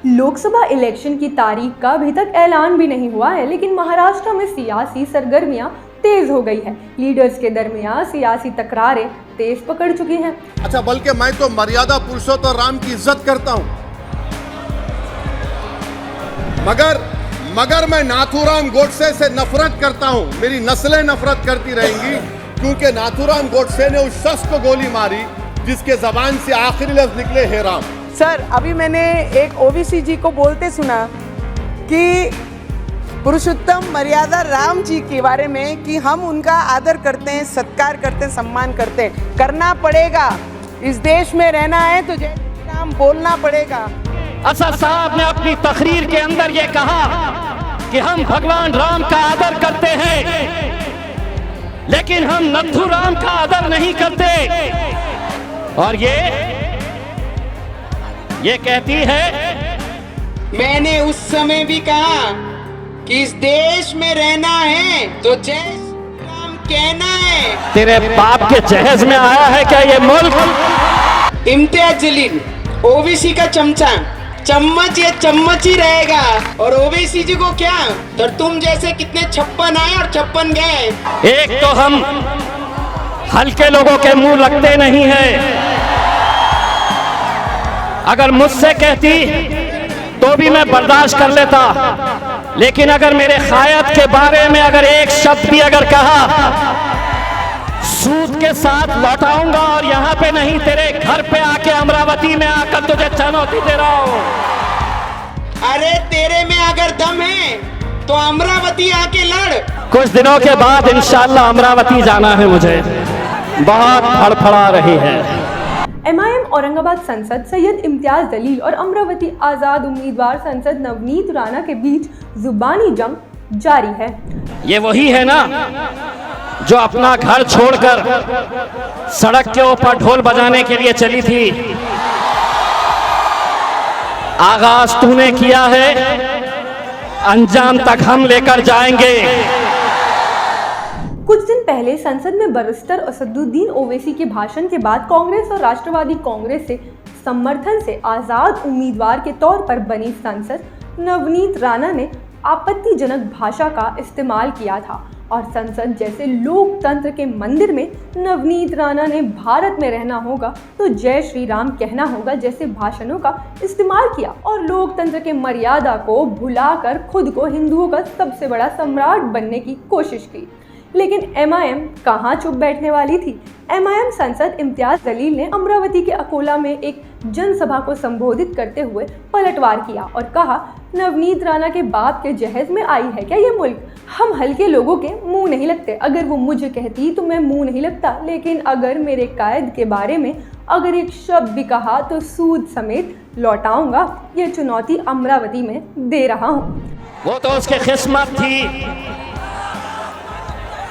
Lok Sabha election की तारीख का अभी तक ऐलान भी नहीं हुआ है, लेकिन महाराष्ट्र में सियासी सरगर्मियां तेज हो गई है। लीडर्स के दरमियान सियासी तकरारें तेज पकड़ चुकी हैं। अच्छा, बल्कि मैं तो मर्यादा पुरुषोत्तम राम की इज्जत करता हूं, मगर मैं नाथूराम गोडसे से नफरत करता हूं। मेरी नस्लें नफरत करती रहेंगी, क्योंकि नाथूराम गोडसे ने उस शख्स को गोली मारी जिसके जबान से आखिरी लफ्ज निकले हे राम। सर, अभी मैंने एक ओबीसी जी को बोलते सुना कि पुरुषोत्तम मर्यादा राम जी के बारे में कि हम उनका आदर करते हैं, सत्कार करते हैं, सम्मान करते हैं। करना पड़ेगा, इस देश में रहना है तो जय श्री राम बोलना पड़ेगा। असद साहब ने अपनी तकरीर के अंदर ये कहा कि हम भगवान राम का आदर करते हैं, लेकिन हम नथु राम का आदर नहीं करते। और ये कहती है, मैंने उस समय भी कहा कि इस देश में रहना है तो जय श्री राम कहना है। तेरे बाप के जहेज में आया है क्या ये मुल्क? इम्तियाज जलील ओबीसी का चमचा, चम्मच ये चम्मच ही रहेगा। और ओबीसी जी को क्या, तो तुम जैसे कितने 56 आए और 56 गए। एक तो हम हल्के लोगों के मुंह लगते नहीं है। अगर मुझसे कहती तो भी मैं बर्दाश्त कर लेता, लेकिन अगर मेरे खायत के बारे में अगर एक शब्द भी अगर कहा, सूद के साथ लौटाऊंगा और यहाँ पे नहीं, तेरे घर पे आके अमरावती में आकर तुझे चुनौती दे रहा हूं। अरे तेरे में अगर दम है तो अमरावती आके लड़। कुछ दिनों के बाद इंशाल्लाह अमरावती जाना है मुझे। बहुत फड़फड़ा रही है। एमआईएम औरंगाबाद सांसद सैयद इम्तियाज जलील और अमरावती आजाद उम्मीदवार सांसद नवनीत राणा के बीच जुबानी जंग जारी है। ये वही है ना जो अपना घर छोड़कर सड़क के ऊपर ढोल बजाने के लिए चली थी। आगाज तूने किया है, अंजाम तक हम लेकर जाएंगे। कुछ दिन पहले संसद में बैरिस्टर असदुद्दीन ओवैसी के भाषण के बाद कांग्रेस और राष्ट्रवादी कांग्रेस से समर्थन से आजाद उम्मीदवार के तौर पर बनी सांसद नवनीत राणा ने आपत्तिजनक भाषा का इस्तेमाल किया था और संसद जैसे लोकतंत्र के मंदिर में नवनीत राणा ने भारत में रहना होगा तो जय श्री राम कहना होगा जैसे भाषणों का इस्तेमाल किया और लोकतंत्र के मर्यादा को भुलाकर खुद को हिंदुओं का सबसे बड़ा सम्राट बनने की कोशिश की। लेकिन एमआईएम कहाँ चुप बैठने वाली थी। एमआईएम सांसद इम्तियाज जलील ने अमरावती के अकोला में एक जनसभा को संबोधित करते हुए पलटवार किया और कहा, नवनीत राणा के बाप के जहेज में आई है क्या ये मुल्क? हम हल्के लोगों के मुंह नहीं लगते। अगर वो मुझे कहती तो मैं मुंह नहीं लगता, लेकिन अगर मेरे कायद के बारे में अगर एक शब्द भी कहा तो सूद समेत लौटाऊंगा। ये चुनौती अमरावती में दे रहा हूँ। वो तो उसकी किस्मत थी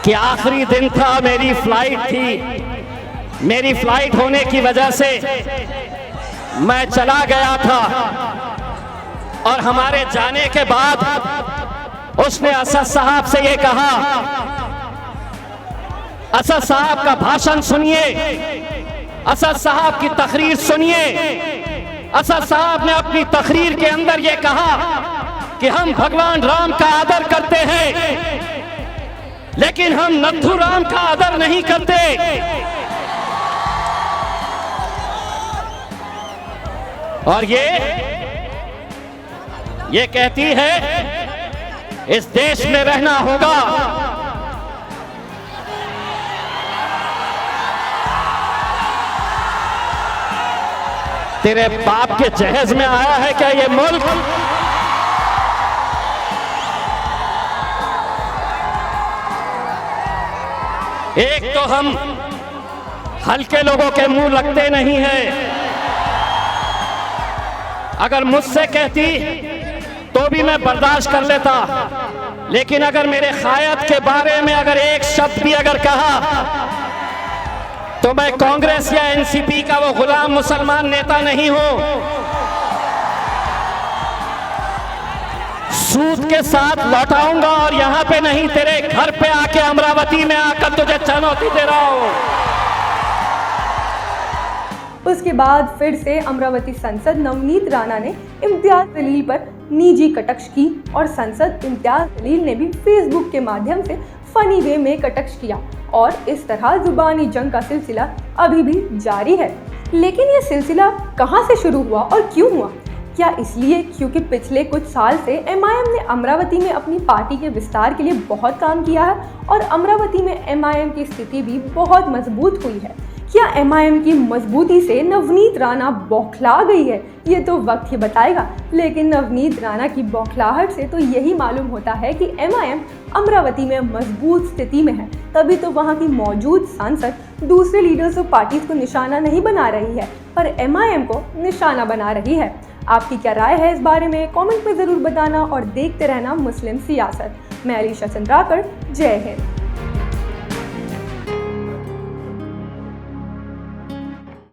कि आखिरी दिन था, मेरी फ्लाइट थी। मेरी फ्लाइट होने की वजह से मैं चला गया था और हमारे जाने के बाद उसने असद साहब से ये कहा, असद साहब का भाषण सुनिए, असद साहब की तकरीर सुनिए। असद साहब ने अपनी तकरीर के अंदर ये कहा कि हम भगवान राम का आदर करते हैं, लेकिन हम नथु राम का आदर नहीं करते। और ये कहती है, इस देश में रहना होगा। तेरे बाप के जहेज में आया है क्या ये मुल्क? एक तो हम हल्के लोगों के मुंह लगते नहीं है। अगर मुझसे कहती तो भी मैं बर्दाश्त कर लेता, लेकिन अगर मेरे खायत के बारे में अगर एक शब्द भी अगर कहा तो मैं कांग्रेस या एनसीपी का वो गुलाम मुसलमान नेता नहीं हूं। सूद के साथ लौटाऊंगा और यहाँ पे नहीं, तेरे घर पे आके अमरावती में आकर तुझे चुनौती दे रहा हूं। उसके बाद फिर से अमरावती सांसद नवनीत राणा ने इम्तियाज जलील पर निजी कटाक्ष की और सांसद इम्तियाज जलील ने भी फेसबुक के माध्यम से फनी वे में कटाक्ष किया और इस तरह जुबानी जंग का सिलसिला अभी भी जारी है। लेकिन ये सिलसिला कहां से शुरू हुआ और क्यों हुआ? क्या इसलिए क्योंकि पिछले कुछ साल से एमआईएम ने अमरावती में अपनी पार्टी के विस्तार के लिए बहुत काम किया है और अमरावती में एमआईएम की स्थिति भी बहुत मजबूत हुई है। क्या एमआईएम की मजबूती से नवनीत राणा बौखला गई है? ये तो वक्त ही बताएगा, लेकिन नवनीत राणा की बौखलाहट से तो यही मालूम होता है कि एमआईएम अमरावती में मजबूत स्थिति में है। तभी तो वहाँ की मौजूद सांसद दूसरे लीडर्स और पार्टीज को निशाना नहीं बना रही है, पर एमआईएम को निशाना बना रही है। आपकी क्या राय है इस बारे में? कमेंट में ज़रूर बताना और देखते रहना मुस्लिम सियासत। मैं अलीशा चंद्राकर, जय हिंद।